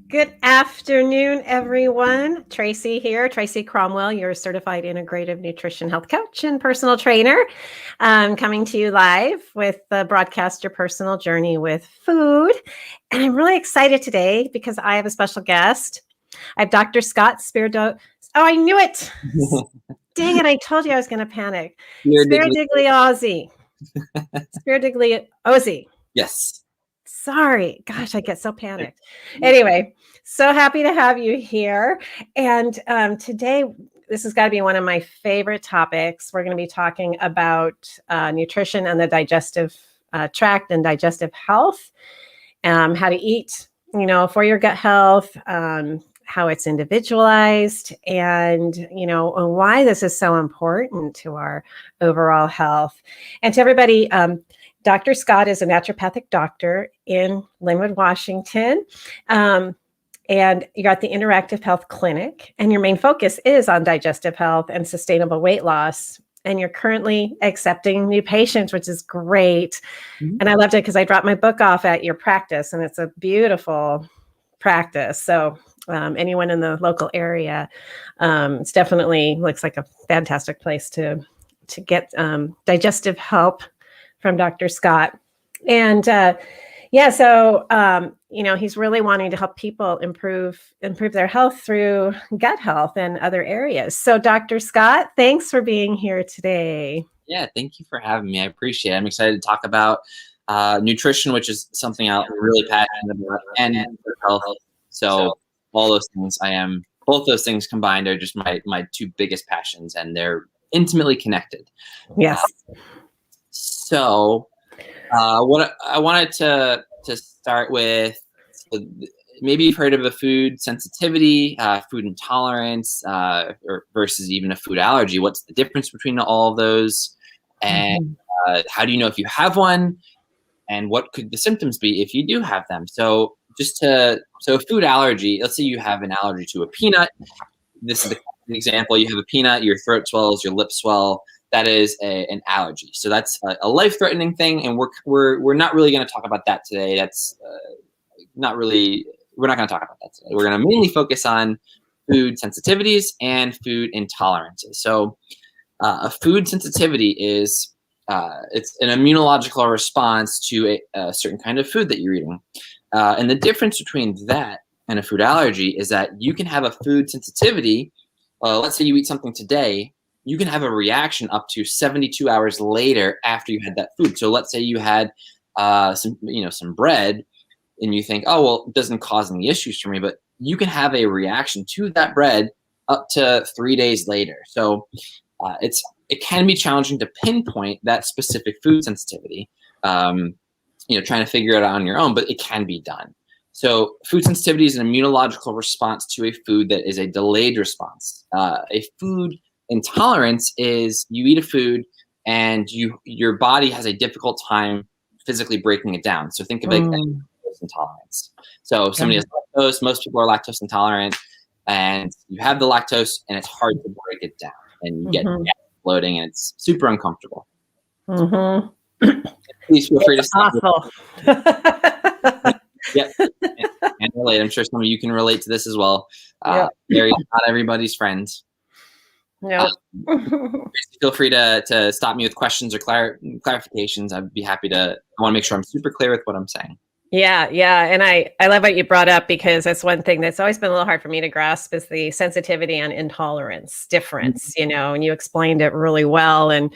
Good afternoon, everyone. Tracy here, Tracy Cromwell, your certified integrative nutrition health coach and personal trainer, coming to you live with the broadcast Your Personal Journey with Food. And I'm really excited today because I have a special guest. I have Dr. Scott Spiridigliozzi. Oh, I knew it. Dang it, I told you I was going to panic. Spiridigliozzi. Spiridigliozzi. Yes. Sorry. Gosh, I get so panicked. Anyway, so happy to have you here. And today, this has got to be one of my favorite topics. We're going to be talking about nutrition and the digestive tract and digestive health, how to eat, for your gut health, how it's individualized, and, why this is so important to our overall health. And to everybody, Dr. Scott is a naturopathic doctor in Lynwood, Washington. And you're at the Interactive Health Clinic, and your main focus is on digestive health and sustainable weight loss. And you're currently accepting new patients, which is great. Mm-hmm. And I loved it because I dropped my book off at your practice, and it's a beautiful practice. So anyone in the local area, it's definitely looks like a fantastic place to get digestive help from Dr. Scott. And so he's really wanting to help people improve their health through gut health and other areas. So Dr. Scott, thanks for being here today. Yeah, thank you for having me. I appreciate it. I'm excited to talk about nutrition, which is something I'm really passionate about, and health. So all those things both those things combined are just my two biggest passions, and they're intimately connected. Yes. So what I wanted to start with, maybe you've heard of a food sensitivity, food intolerance, or versus even a food allergy. What's the difference between all of those? And how do you know if you have one? And what could the symptoms be if you do have them? So a food allergy, let's say you have an allergy to a peanut. This is the example. You have a peanut, your throat swells, your lips swell. That is an allergy. So that's a life-threatening thing, and we're not really going to talk about that today. That's we're not going to talk about that today. We're going to mainly focus on food sensitivities and food intolerances. So a food sensitivity is it's an immunological response to a certain kind of food that you're eating. And the difference between that and a food allergy is that you can have a food sensitivity. Let's say you eat something today. You can have a reaction up to 72 hours later after you had that food. So let's say you had some bread, and you think, oh, well, it doesn't cause any issues for me, but you can have a reaction to that bread up to 3 days later. So it can be challenging to pinpoint that specific food sensitivity, trying to figure it out on your own, but it can be done. So food sensitivity is an immunological response to a food that is a delayed response. A food intolerance is you eat a food and your body has a difficult time physically breaking it down. So think of it as lactose intolerance. So if somebody has lactose, most people are lactose intolerant, and you have the lactose and it's hard to break it down, and you get bloating, and it's super uncomfortable. Please feel free to stop. Awful. Yep. And relate. I'm sure some of you can relate to this as well. Dairy is not everybody's friend. No. Feel free to stop me with questions or clarifications. I'd be happy to. I want to make sure I'm super clear with what I'm saying. Yeah. And I love what you brought up, because that's one thing that's always been a little hard for me to grasp is the sensitivity and intolerance difference, and you explained it really well. And,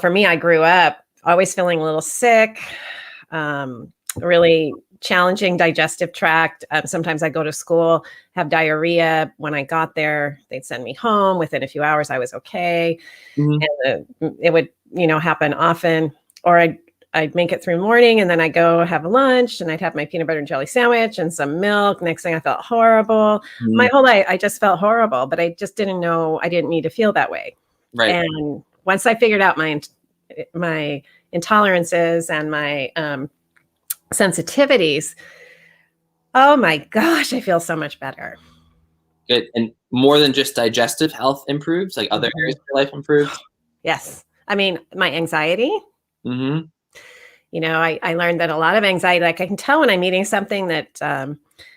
for me, I grew up always feeling a little sick, really challenging digestive tract. Sometimes I go to school, have diarrhea. When I got there, they'd send me home. Within a few hours, I was okay. And it would, happen often. Or I'd make it through morning, and then I go have lunch, and I'd have my peanut butter and jelly sandwich and some milk. Next thing, I felt horrible. My whole life, I just felt horrible, but I just didn't know I didn't need to feel that way. Right. And once I figured out my intolerances and my sensitivities, oh my gosh, I feel so much better. Good. And more than just digestive health improves, like other areas of your life improves? Yes. I mean, my anxiety. I learned that a lot of anxiety, like I can tell when I'm eating something that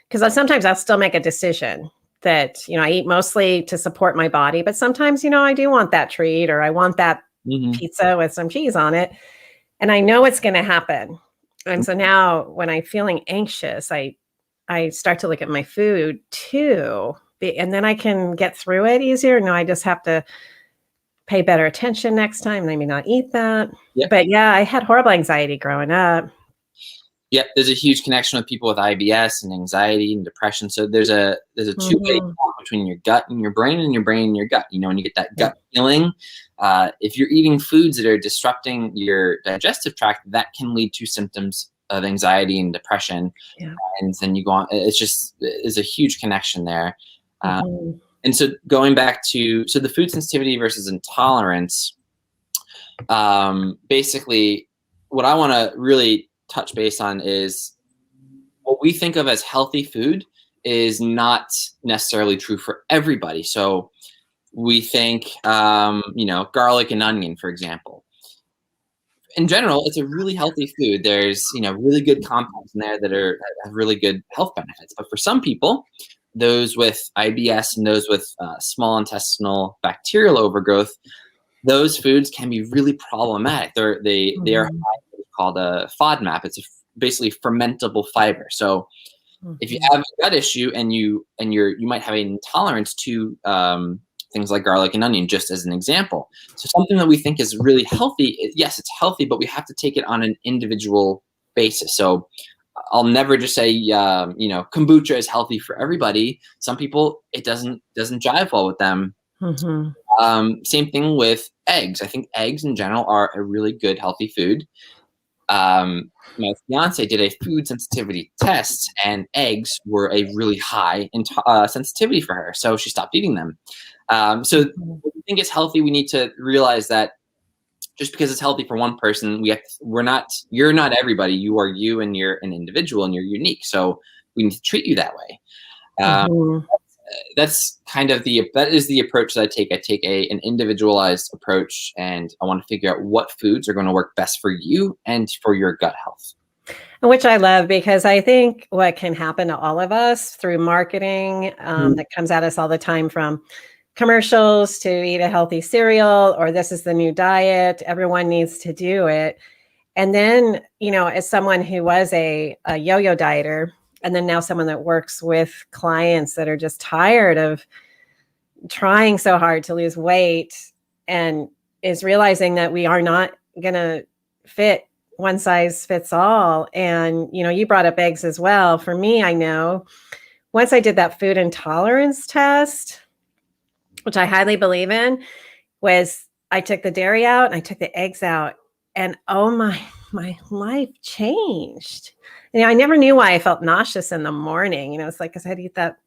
because sometimes I'll still make a decision that, I eat mostly to support my body, but sometimes, I do want that treat, or I want that pizza with some cheese on it. And I know it's going to happen. And so now when I'm feeling anxious, I start to look at my food too, and then I can get through it easier. No, I just have to pay better attention next time. Maybe not eat that. Yeah. But yeah, I had horrible anxiety growing up. Yeah, there's a huge connection with people with IBS and anxiety and depression. So there's a two-way talk between your gut and your brain, and your brain and your gut. When you get that gut feeling, if you're eating foods that are disrupting your digestive tract, that can lead to symptoms of anxiety and depression. Yeah. And then you go on. There's a huge connection there. And so going back to the food sensitivity versus intolerance, basically what I want to really touch base on is what we think of as healthy food is not necessarily true for everybody. So we think, garlic and onion, for example. In general, it's a really healthy food. There's, really good compounds in there that have really good health benefits. But for some people, those with IBS and those with small intestinal bacterial overgrowth, those foods can be really problematic. They are called a FODMAP. It's basically fermentable fiber. So if you have a gut issue and you might have an intolerance to things like garlic and onion, just as an example. So something that we think is really healthy, yes, it's healthy, but we have to take it on an individual basis. So I'll never just say, kombucha is healthy for everybody. Some people, it doesn't jive well with them. Same thing with eggs. I think eggs in general are a really good, healthy food. My fiance did a food sensitivity test, and eggs were a really high sensitivity for her, so she stopped eating them. So when we think it's healthy, we need to realize that just because it's healthy for one person, you're not everybody. You are you, and you're an individual, and you're unique. So we need to treat you that way. That's kind of that is the approach that I take. I take an individualized approach, and I want to figure out what foods are going to work best for you and for your gut health. Which I love, because I think what can happen to all of us through marketing that comes at us all the time, from commercials to eat a healthy cereal, or this is the new diet, everyone needs to do it. And then, as someone who was a yo-yo dieter, and then now someone that works with clients that are just tired of trying so hard to lose weight, and is realizing that we are not going to fit one size fits all. And, you brought up eggs as well. For me, I know once I did that food intolerance test, which I highly believe in, was I took the dairy out and I took the eggs out, and oh my life changed. I never knew why I felt nauseous in the morning. It's like, because I'd eat that,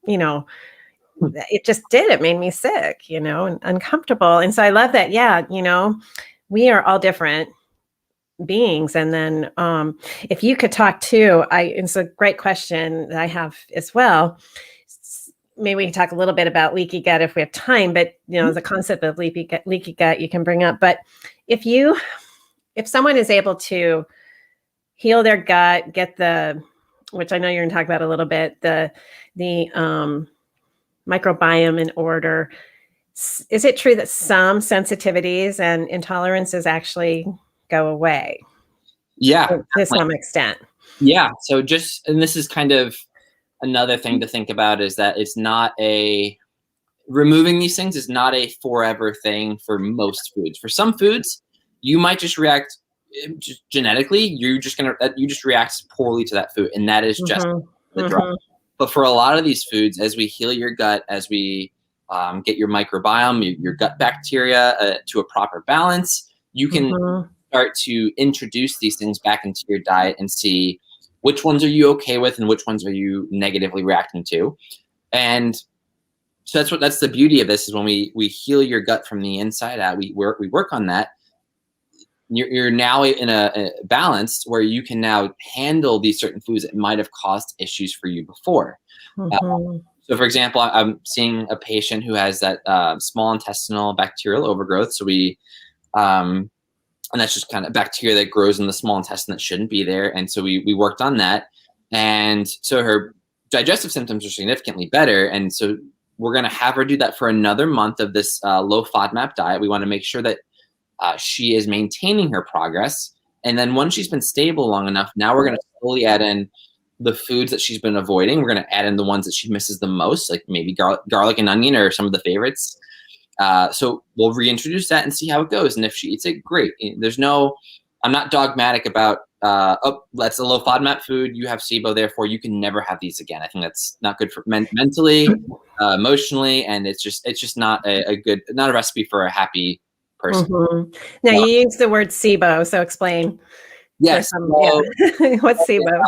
it just did. It made me sick, and uncomfortable. And so I love that. Yeah. We are all different beings. And then if you could talk to, it's a great question that I have as well. Maybe we can talk a little bit about leaky gut if we have time, but the concept of leaky gut you can bring up. But if someone is able to heal their gut, get which I know you're going to talk about a little bit, the microbiome in order, is it true that some sensitivities and intolerances actually go away? Yeah. To some extent. Yeah. So and this is kind of another thing to think about, is that it's not removing these things is not a forever thing for most foods. For some foods, you might just react genetically. You just react poorly to that food, and that is just the drug. But for a lot of these foods, as we heal your gut, as we get your microbiome, your gut bacteria to a proper balance, you can start to introduce these things back into your diet and see which ones are you okay with and which ones are you negatively reacting to. And so that's the beauty of this, is when we heal your gut from the inside out, we work on that. You're now in a balance where you can now handle these certain foods that might have caused issues for you before. So for example, I'm seeing a patient who has that small intestinal bacterial overgrowth. So and that's just kind of bacteria that grows in the small intestine that shouldn't be there. And so we worked on that. And so her digestive symptoms are significantly better. And so we're going to have her do that for another month of this low FODMAP diet. We want to make sure that she is maintaining her progress. And then once she's been stable long enough, now we're going to slowly add in the foods that she's been avoiding. We're going to add in the ones that she misses the most, like maybe garlic and onion are some of the favorites. So we'll reintroduce that and see how it goes. And if she eats it, great. I'm not dogmatic about, that's a low FODMAP food. You have SIBO, therefore you can never have these again. I think that's not good for mentally, emotionally, and it's just not not a recipe for a happy person. Mm-hmm. Now you use the word SIBO, so explain. Yes. What's SIBO?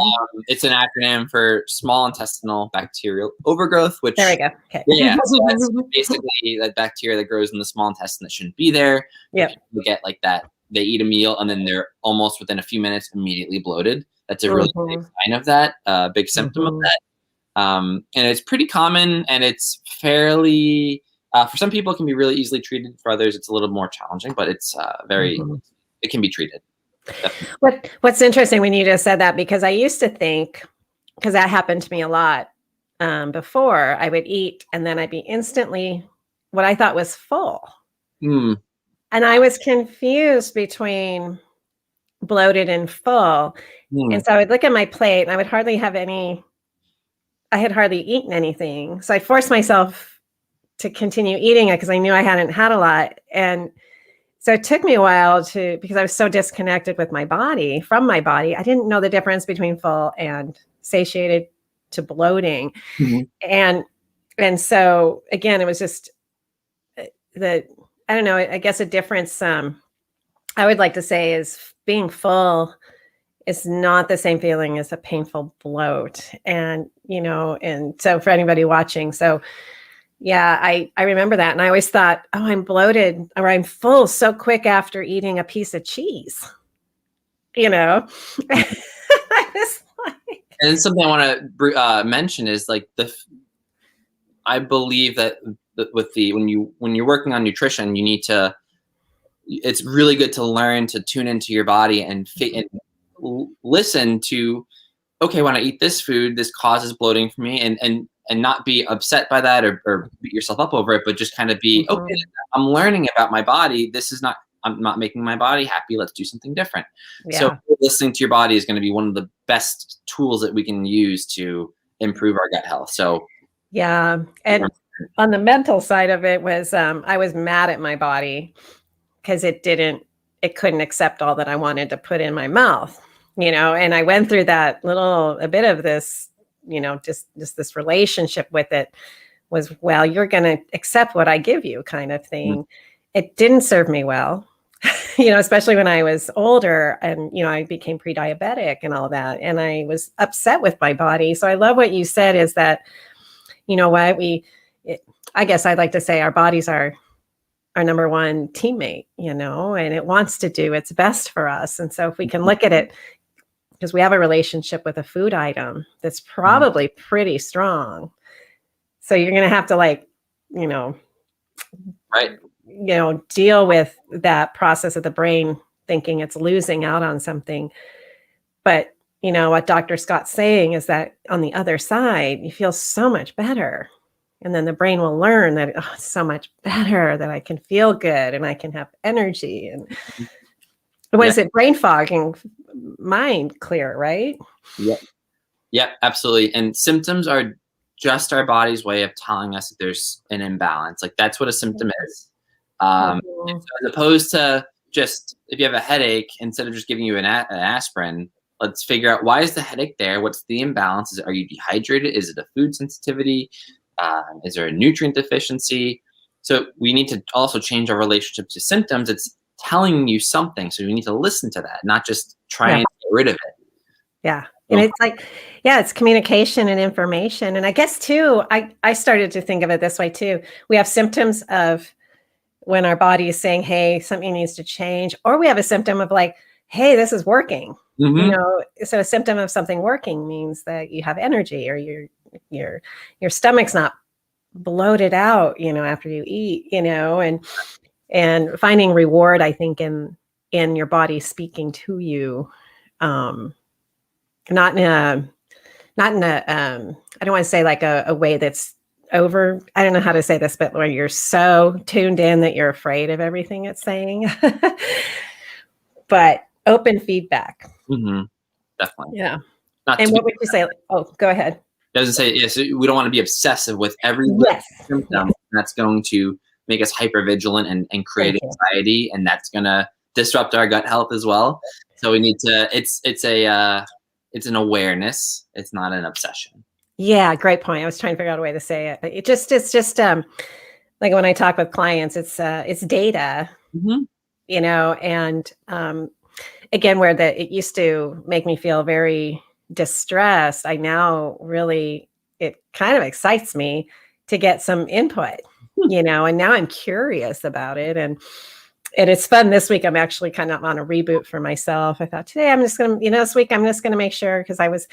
It's an acronym for small intestinal bacterial overgrowth, which there we go. Okay. Yeah, so that's basically that bacteria that grows in the small intestine that shouldn't be there. Yeah. People get like that. They eat a meal and then they're almost within a few minutes immediately bloated. That's a really big sign of that, big symptom of that. And it's pretty common, and it's fairly, for some people it can be really easily treated. For others, it's a little more challenging, but it's it can be treated. What's interesting when you just said that, because I used to think, because that happened to me a lot before, I would eat and then I'd be instantly what I thought was full. And I was confused between bloated and full. And so I would look at my plate and I would hardly have I had hardly eaten anything. So I forced myself to continue eating it because I knew I hadn't had a lot. And so it took me a while because I was so disconnected with my body, from my body. I didn't know the difference between full and satiated to bloating. And so again, it was just I don't know, I guess a difference I would like to say is being full is not the same feeling as a painful bloat. And, and so for anybody watching, so yeah, I remember that. And I always thought, oh, I'm bloated or I'm full so quick after eating a piece of cheese, I was like... And something I want to mention is like I believe that with when you're working on nutrition, it's really good to learn to tune into your body and listen to, okay, when I eat this food, this causes bloating for me, and not be upset by that or beat yourself up over it, but just kind of be, okay, I'm learning about my body. I'm not making my body happy. Let's do something different. Yeah. So listening to your body is going to be one of the best tools that we can use to improve our gut health. So yeah. And on the mental side of it was, I was mad at my body because it couldn't accept all that I wanted to put in my mouth, and I went through a bit of this, just this relationship with it was, well, you're going to accept what I give you kind of thing. It didn't serve me well, especially when I was older and, I became pre-diabetic and all that. And I was upset with my body. So I love what you said is that, I guess I'd like to say our bodies are our number one teammate, and it wants to do its best for us. And so if we can look at it, because we have a relationship with a food item that's probably pretty strong. So you're going to have to deal with that process of the brain thinking it's losing out on something. But, what Dr. Scott's saying is that on the other side, you feel so much better. And then the brain will learn that, oh, it's so much better, that I can feel good and I can have energy. And was it brain fog and mind clear, right? Yeah, absolutely. And symptoms are just our body's way of telling us that there's an imbalance. Like that's what a symptom is. And so as opposed to just, if you have a headache, instead of just giving you an aspirin, let's figure out, why is the headache there? What's the imbalance? Are you dehydrated? Is it a food sensitivity? Is there a nutrient deficiency? So we need to also change our relationship to symptoms. It's telling you something. So we need to listen to that, not just try and get rid of it. Yeah. And it's like, it's communication and information. And I guess too, I started to think of it this way too. We have symptoms of when our body is saying, hey, something needs to change, or we have a symptom of like, hey, this is working. So a symptom of something working means that you have energy, or your stomach's not bloated out, after you eat, and finding reward, I think, in your body speaking to you, not in not in a, I don't want to say like a way that's over, I don't know how to say this, but where you're so tuned in that you're afraid of everything it's saying, but open feedback. Mm-hmm. Definitely. Yeah. Not And to be, what would you say? Oh, go ahead. doesn't say, yes, we don't want to be obsessive with every little Yes. symptom. Yes. That's going to make us hyper vigilant and create Thank you. anxiety, and that's going to disrupt our gut health as well. So we need to, it's an awareness. It's not an obsession. Yeah, great point. I was trying to figure out a way to say it. It's just like when I talk with clients, it's data, Mm-hmm. and again, where it used to make me feel very distressed, I now really, it kind of excites me to get some input, and now I'm curious about it. And it's fun. This week, I'm actually kind of on a reboot for myself. I thought today I'm just going to, this week, I'm just going to make sure, because I was,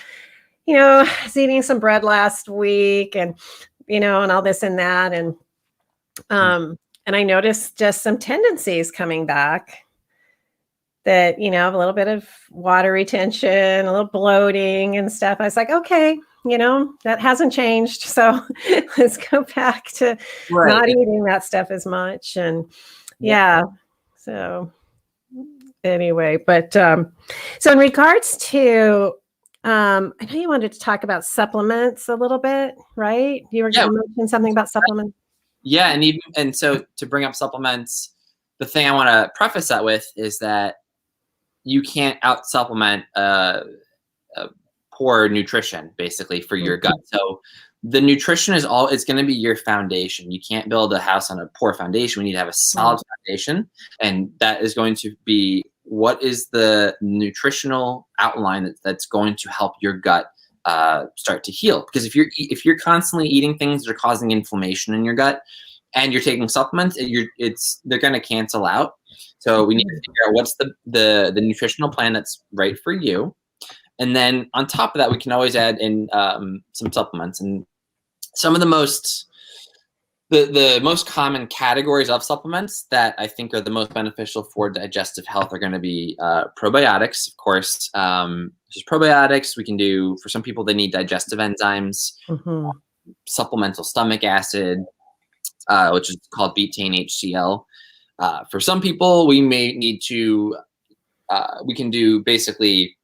I was eating some bread last week and, and all this and that. And I noticed just some tendencies coming back that, a little bit of water retention, a little bloating and stuff. I was like, okay, that hasn't changed. So let's go back to not eating that stuff as much. And yeah. So anyway, but so in regards to, I know you wanted to talk about supplements a little bit, right? You were going to mention something about supplements. Yeah, and so to bring up supplements, the thing I want to preface that with is that you can't out supplement poor nutrition basically for your gut. So the nutrition is it's going to be your foundation. You can't build a house on a poor foundation. We need to have a solid foundation, and that is going to be what is the nutritional outline that's going to help your gut start to heal. Because if you're constantly eating things that are causing inflammation in your gut, and you're taking supplements, they're going to cancel out. So we need to figure out what's the nutritional plan that's right for you. And then on top of that, we can always add in some supplements. And some of the most common categories of supplements that I think are the most beneficial for digestive health are going to be probiotics, of course. Just probiotics we can do for some people. They need digestive enzymes, supplemental stomach acid, which is called betaine HCl. For some people, we may need to. We can do basically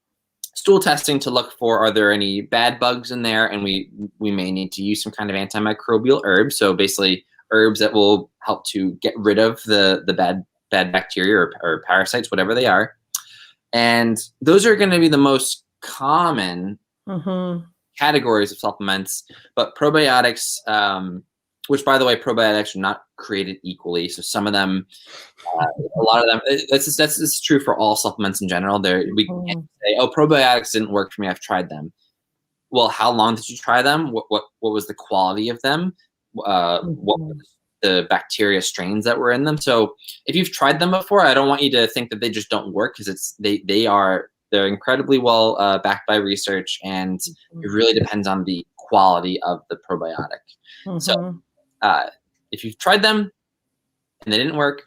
stool testing to look for, are there any bad bugs in there, and we may need to use some kind of antimicrobial herb. So basically herbs that will help to get rid of the bad bacteria or parasites, whatever they are. And those are going to be the most common categories of supplements. But probiotics, which by the way, probiotics are not created equally. So some of them, a lot of them, that's true for all supplements in general. We can't say, oh, probiotics didn't work for me, I've tried them. Well, how long did you try them? What was the quality of them? What were the bacteria strains that were in them? So if you've tried them before, I don't want you to think that they just don't work, because they're incredibly well backed by research, and it really depends on the quality of the probiotic. So if you've tried them and they didn't work,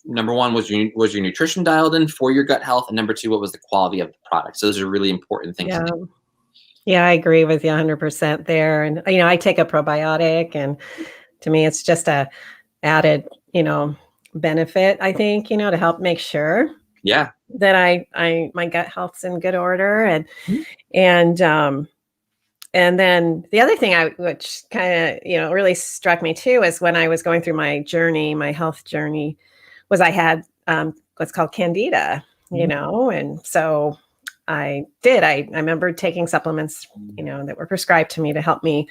number one, was your nutrition dialed in for your gut health? And number two, what was the quality of the product? So those are really important things. Yeah, I agree with you 100% there. And, I take a probiotic, and to me, it's just a added, benefit, I think, to help make sure that my gut health's in good order. And then the other thing which kind of, really struck me too, is when I was going through my health journey, was I had what's called candida, and so I remember taking supplements, that were prescribed to me to help me,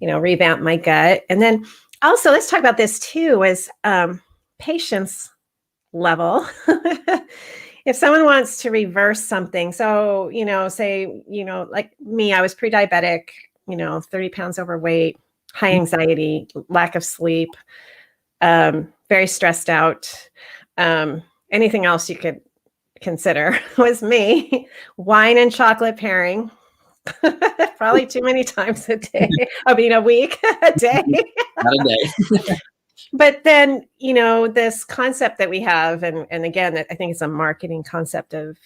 revamp my gut. And then also, let's talk about this too, is patience level. If someone wants to reverse something, so, say, like me, I was pre-diabetic, 30 pounds overweight, high anxiety, lack of sleep, very stressed out. Anything else you could consider was me. Wine and chocolate pairing, probably too many times a day. I mean, a week, a day. Not a day. But then, this concept that we have, and again, I think it's a marketing concept of,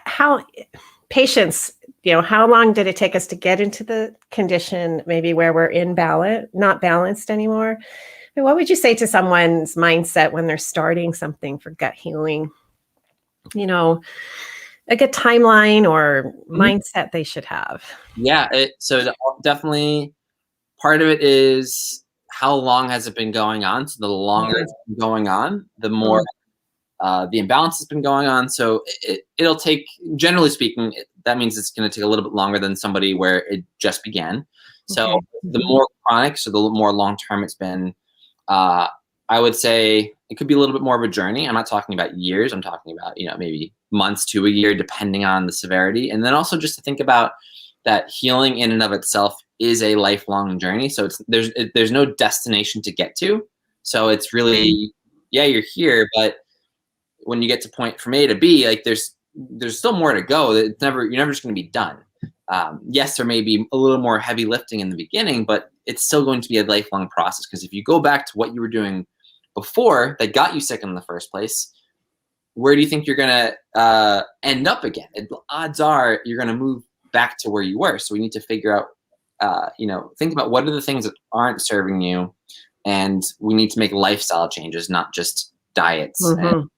how patience, how long did it take us to get into the condition maybe where we're not balanced anymore? And what would you say to someone's mindset when they're starting something for gut healing? A good timeline or mindset they should have. Yeah. So definitely part of it is how long has it been going on? So the longer it's been going on, the more the imbalance has been going on. So it'll take, generally speaking, that means it's going to take a little bit longer than somebody where it just began. So the more chronic, so the more long-term it's been, I would say it could be a little bit more of a journey. I'm not talking about years. I'm talking about, maybe months to a year, depending on the severity. And then also just to think about that healing in and of itself is a lifelong journey. So there's no destination to get to. So it's really, you're here, but when you get to point from A to B, like there's still more to go. You're never just going to be done. Yes, there may be a little more heavy lifting in the beginning, but it's still going to be a lifelong process. Because if you go back to what you were doing before that got you sick in the first place, where do you think you're going to end up again? Odds are you're going to move back to where you were. So we need to figure out, think about what are the things that aren't serving you, and we need to make lifestyle changes, not just diets. And,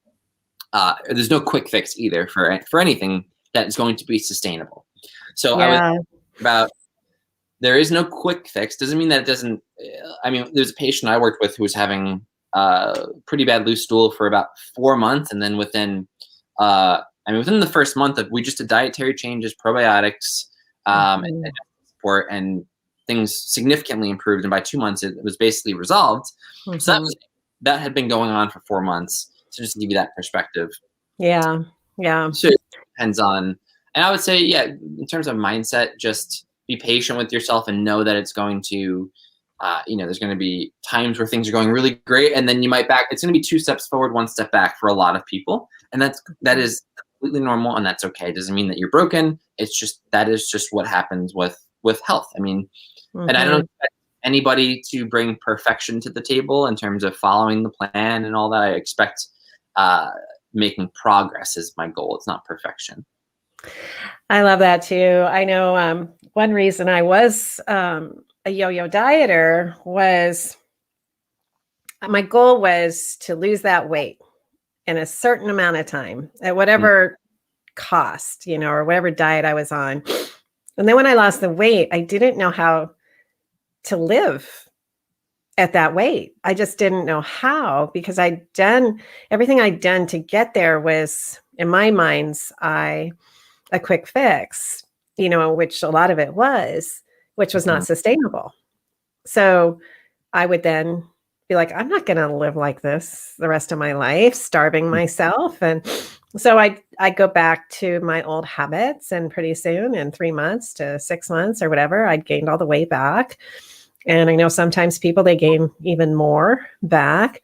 there's no quick fix either for anything that is going to be sustainable. So I would think about, there is no quick fix. Doesn't mean that it doesn't. There's a patient I worked with who was having pretty bad loose stool for about 4 months, and then within the first month of, we just did dietary changes, probiotics, and support, and things significantly improved. And by 2 months, it was basically resolved. So that had been going on for 4 months. So just to give you that perspective. Yeah. So it depends on, and I would say, in terms of mindset, just be patient with yourself and know that it's going to, there's going to be times where things are going really great, and then it's going to be 2 steps forward, 1 step back for a lot of people. And that is completely normal, and that's okay. It doesn't mean that you're broken. It's just, that is just what happens with health. And I don't expect anybody to bring perfection to the table in terms of following the plan and all that. I expect making progress is my goal. It's not perfection. I love that too. I know one reason I was a yo-yo dieter was my goal was to lose that weight in a certain amount of time at whatever cost, or whatever diet I was on. And then when I lost the weight, I didn't know how to live at that weight. I just didn't know how, because everything I'd done to get there was, in my mind's eye, a quick fix, which a lot of it was, which was not sustainable. So I would then be like, I'm not going to live like this the rest of my life, starving myself. And so I go back to my old habits, and pretty soon, in 3 months to 6 months or whatever, I'd gained all the weight back. And I know sometimes people, they gain even more back.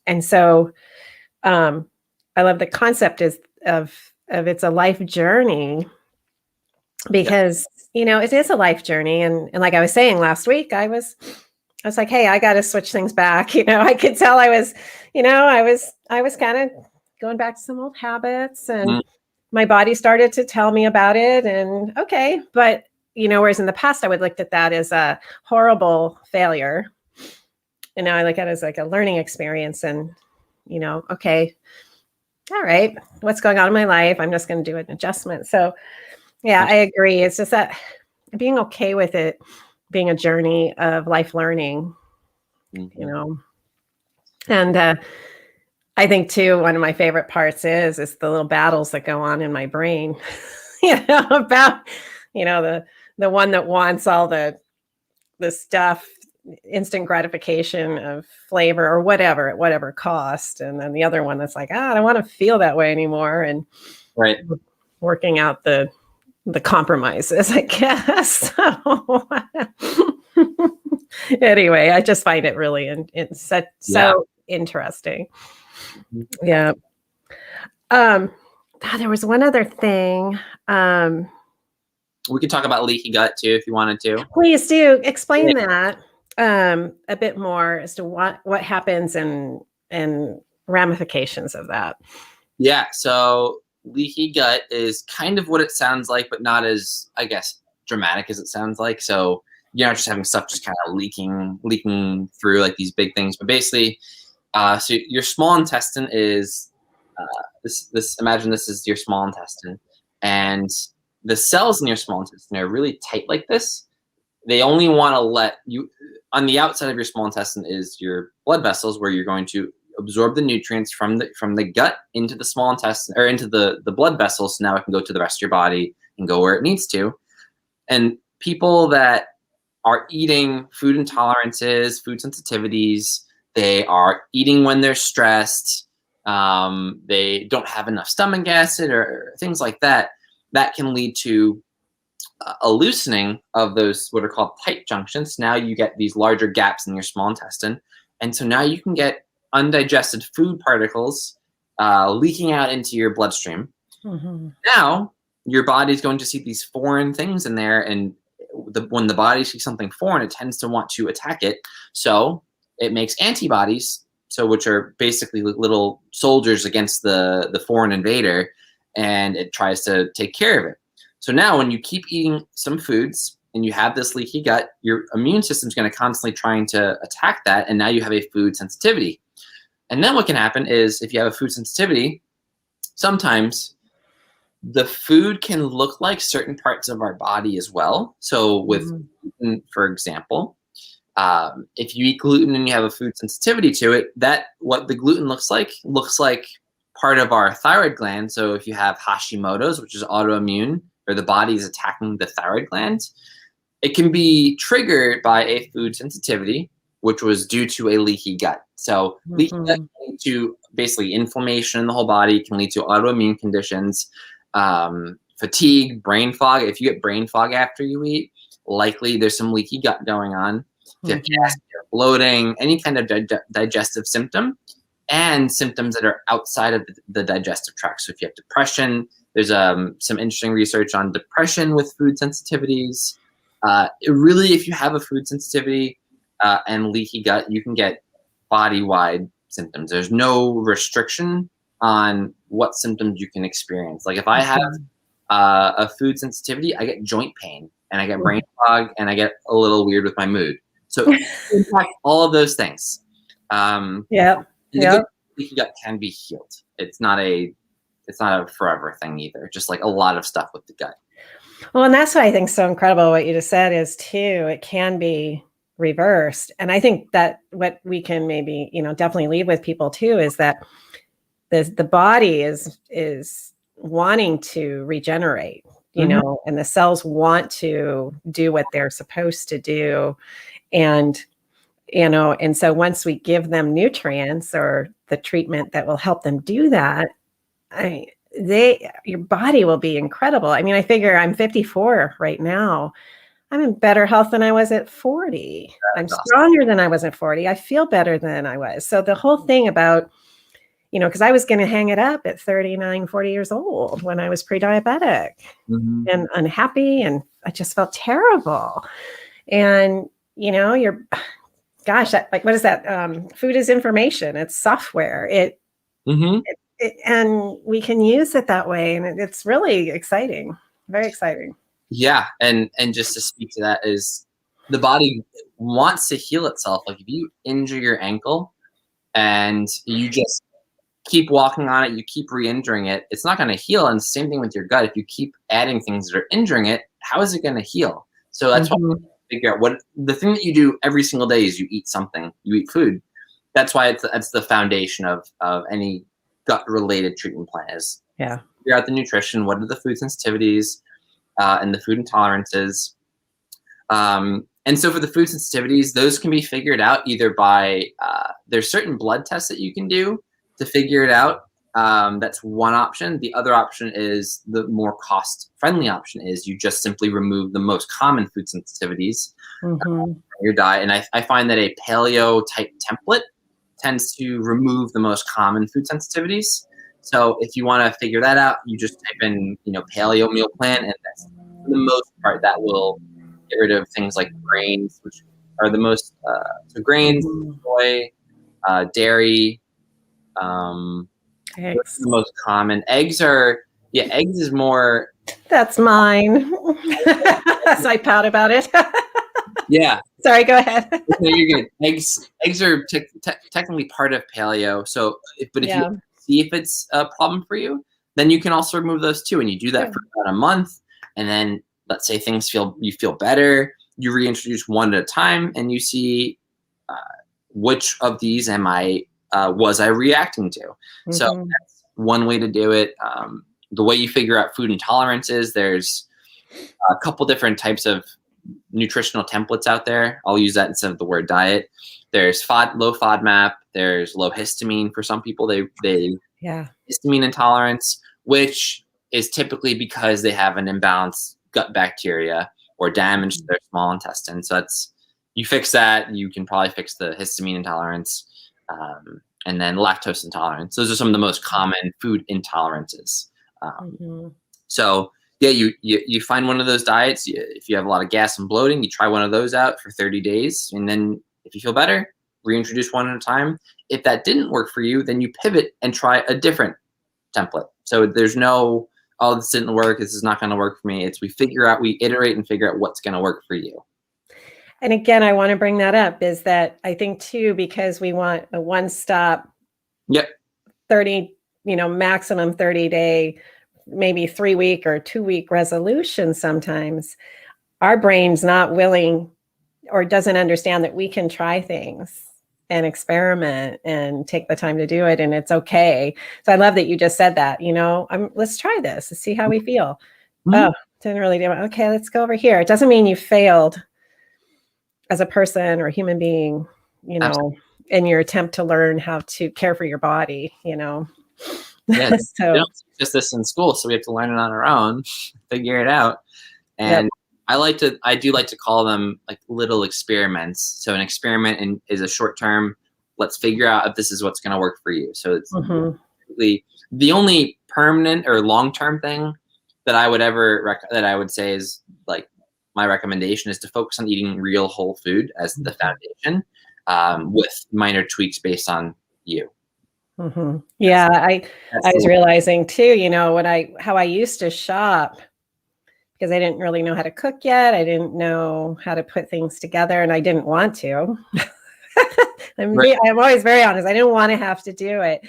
And so I love the concept of it's a life journey, because, it is a life journey. And like I was saying last week, I was like, hey, I got to switch things back. I could tell I was kind of going back to some old habits, and my body started to tell me about it. And okay, but whereas in the past I would look at that as a horrible failure, and now I look at it as like a learning experience. And okay, all right, what's going on in my life? I'm just going to do an adjustment. So yeah, I agree. It's just that being okay with it being a journey of life learning, and I think too, one of my favorite parts is the little battles that go on in my brain, about, the one that wants all the stuff, instant gratification of flavor or whatever, at whatever cost. And then the other one that's like, I don't want to feel that way anymore. And working out the compromises, I guess. So, anyway, I just find it really so interesting. Yeah. There was one other thing. We could talk about leaky gut too, if you wanted to. Please do explain that a bit more as to what happens and ramifications of that. Yeah. So leaky gut is kind of what it sounds like, but not as, I guess, dramatic as it sounds like. So you're not just having stuff just kind of leaking through like these big things, but basically, so your small intestine is imagine this is your small intestine, and the cells in your small intestine are really tight like this. They only want to let you, on the outside of your small intestine is your blood vessels, where you're going to absorb the nutrients from the gut into the small intestine, or into the blood vessels. So now it can go to the rest of your body and go where it needs to. And people that are eating food intolerances, food sensitivities, they are eating when they're stressed, they don't have enough stomach acid or things like that, that can lead to a loosening of those what are called tight junctions. Now you get these larger gaps in your small intestine. And so now you can get undigested food particles leaking out into your bloodstream. Mm-hmm. Now your body's going to see these foreign things in there, and when the body sees something foreign, it tends to want to attack it. So it makes antibodies, which are basically little soldiers against the foreign invader, and it tries to take care of it. So now when you keep eating some foods and you have this leaky gut, your immune system is going to constantly trying to attack that, and now you have a food sensitivity. And then what can happen is, if you have a food sensitivity, sometimes the food can look like certain parts of our body as well. So with gluten, for example, if you eat gluten and you have a food sensitivity to it, what the gluten looks like part of our thyroid gland. So if you have Hashimoto's, which is autoimmune, or the body is attacking the thyroid gland, it can be triggered by a food sensitivity, which was due to a leaky gut. So leaky gut can lead to basically inflammation in the whole body, can lead to autoimmune conditions, fatigue, brain fog. If you get brain fog after you eat, likely there's some leaky gut going on. If you have gas, bloating, any kind of digestive symptom, and symptoms that are outside of the digestive tract. So if you have depression, there's some interesting research on depression with food sensitivities. If you have a food sensitivity and leaky gut, you can get body-wide symptoms. There's no restriction on what symptoms you can experience. Like if I have a food sensitivity, I get joint pain, and I get brain fog, and I get a little weird with my mood. So impact all of those things. Leaky gut can be healed. It's not a forever thing either. Just like a lot of stuff with the gut. Well, and that's what I think is so incredible. What you just said is too, it can be reversed. And I think that what we can maybe, definitely leave with people too, is that the body is wanting to regenerate, and the cells want to do what they're supposed to do. And so once we give them nutrients or the treatment that will help them do that, your body will be incredible. I mean, I figure I'm 54 right now. I'm in better health than I was at 40. I'm stronger than I was at 40. I feel better than I was. So the whole thing about, because I was going to hang it up at 39, 40 years old when I was pre-diabetic and unhappy, and I just felt terrible. And, what is that? Food is information. It's software. And we can use it that way. And it's really exciting, very exciting. Yeah. And just to speak to that, is the body wants to heal itself. Like if you injure your ankle and you just keep walking on it, you keep re-injuring it, it's not going to heal. And same thing with your gut. If you keep adding things that are injuring it, how is it going to heal? So that's why we figure out what the thing that you do every single day is you eat something, you eat food. That's why that's the foundation of any gut related treatment plan is figure out the nutrition, what are the food sensitivities and the food intolerances. And so for the food sensitivities, those can be figured out either by there's certain blood tests that you can do to figure it out. That's one option. The other option is the more cost-friendly option is you just simply remove the most common food sensitivities from your diet. And I find that a paleo type template tends to remove the most common food sensitivities. So if you want to figure that out, you just type in, paleo meal plan, and that's for the most part that will get rid of things like grains, which are the most so grains, soy, dairy. Eggs. The most common. Eggs are Yeah, eggs is more. That's mine. So I pout about it. Yeah. Sorry, go ahead. No, you're good. Eggs are technically part of paleo. So, but if you Yeah. see if it's a problem for you, then you can also remove those too. And you do that Yeah. for about a month, and then let's say you feel better. You reintroduce one at a time, and you see which of these was I reacting to. So that's one way to do it. The way you figure out food intolerances, there's a couple different types of nutritional templates out there. I'll use that instead of the word diet. There's low FODMAP. There's low histamine for some people. They histamine intolerance, which is typically because they have an imbalanced gut bacteria or damage to their small intestine. So you fix that, you can probably fix the histamine intolerance, and then lactose intolerance. Those are some of the most common food intolerances. So yeah, you find one of those diets. If you have a lot of gas and bloating, you try one of those out for 30 days. And then if you feel better, reintroduce one at a time. If that didn't work for you, then you pivot and try a different template. So there's no, oh, this didn't work, this is not going to work for me. It's we iterate and figure out what's going to work for you. And again, I want to bring that up is that I think too, because we want a one-stop 30, maximum 30-day, maybe 3-week or 2-week resolution. Sometimes our brain's not willing or doesn't understand that we can try things and experiment and take the time to do it. And it's okay. So I love that you just said that, let's try this and see how we feel. Oh, didn't really do it. Okay, let's go over here. It doesn't mean you failed as a person or a human being, in your attempt to learn how to care for your body, Yeah, so we don't teach us this in school, so we have to learn it on our own, figure it out. And I do like to call them like little experiments. So an experiment is a short term, let's figure out if this is what's going to work for you. So it's the only permanent or long-term thing that I would say is like my recommendation is to focus on eating real whole food as the foundation, with minor tweaks based on you. Yeah, I was realizing too, how I used to shop, because I didn't really know how to cook yet. I didn't know how to put things together, and I didn't want to. I'm always very honest. I didn't want to have to do it.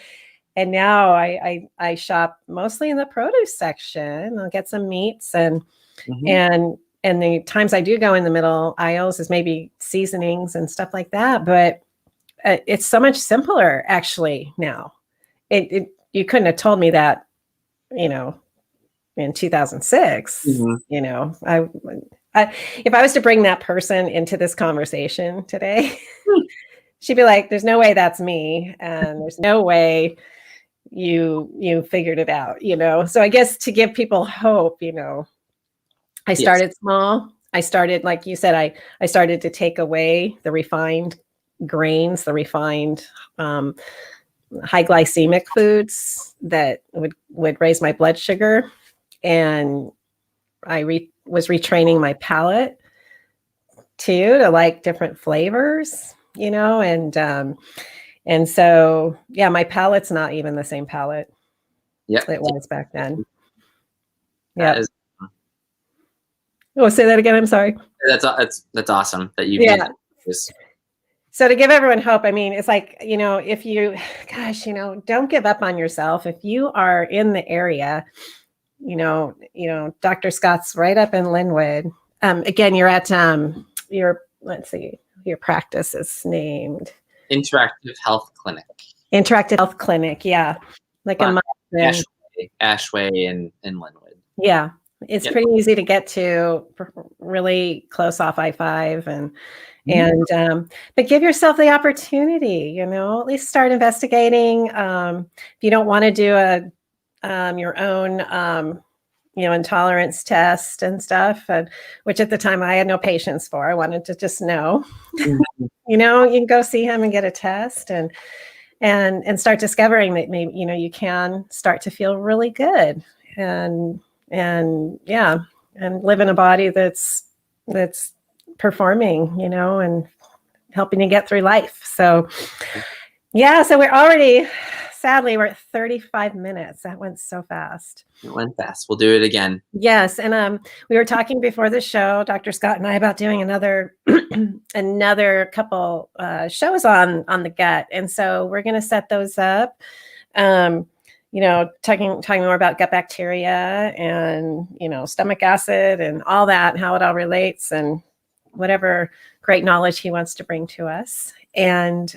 And now I shop mostly in the produce section. I'll get some meats and the times I do go in the middle aisles is maybe seasonings and stuff like that. But it's so much simpler actually now. You couldn't have told me that, in 2006. If I was to bring that person into this conversation today, she'd be like, "There's no way that's me, and there's no way you figured it out." So I guess to give people hope, I started small. I started, like you said, I started to take away the refined grains, the refined high glycemic foods that would raise my blood sugar. And I was retraining my palate too to like different flavors, and so, yeah, my palate's not even the same palate it was back then. Yeah. Oh, say that again. I'm sorry. That's awesome that you So to give everyone hope, I mean, it's like, if you, don't give up on yourself. If you are in the area, Dr. Scott's right up in Lynwood. Again, you're at let's see, your practice is named Interactive Health Clinic. Interactive Health Clinic, yeah, like a Ashway and Lynwood. Yeah, it's pretty easy to get to, really close off I-5, but give yourself the opportunity. At least start investigating. If you don't want to do your own intolerance test and stuff, which at the time I had no patience for. I wanted to just know. You can go see him and get a test and start discovering that maybe you can start to feel really good and live in a body that's performing, and helping you get through life. So so we're already sadly, we're at 35 minutes. That went so fast. It went fast. We'll do it again. Yes, and we were talking before the show, Dr. Scott and I, about doing another another couple shows on the gut, and so we're going to set those up. Talking more about gut bacteria and stomach acid and all that, and how it all relates, and whatever great knowledge he wants to bring to us. And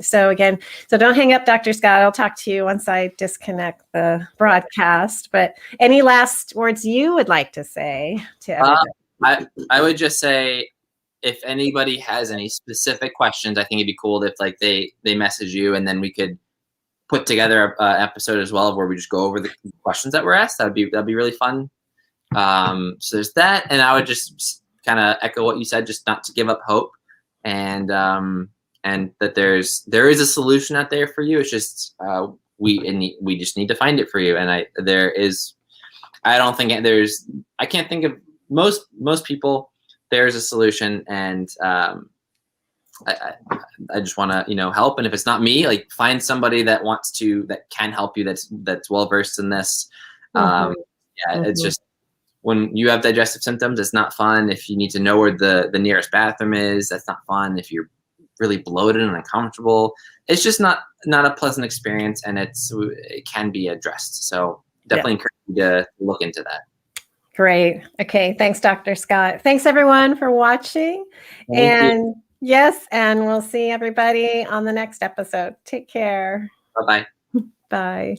so don't hang up, Dr. Scott. I'll talk to you once I disconnect the broadcast. But any last words you would like to say to everybody? I would just say, if anybody has any specific questions, I think it'd be cool if they message you, and then we could put together an episode as well where we just go over the questions that were asked. That'd be really fun. So there's that, and I would just kind of echo what you said, just not to give up hope, and that there is a solution out there for you. It's just we just need to find it for you. And I can't think of most people. There's a solution, and I just want to help. And if it's not me, like, find somebody that can help you, that's well versed in this. It's just, when you have digestive symptoms, it's not fun. If you need to know where the nearest bathroom is, that's not fun. If you're really bloated and uncomfortable, it's just not a pleasant experience, and it can be addressed. So definitely encourage you to look into that. Great. Okay. Thanks, Dr. Scott. Thanks, everyone, for watching. Thank you. Yes, and we'll see everybody on the next episode. Take care. Bye-bye. Bye.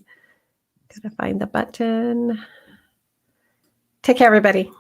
Gotta find the button. Take care, everybody.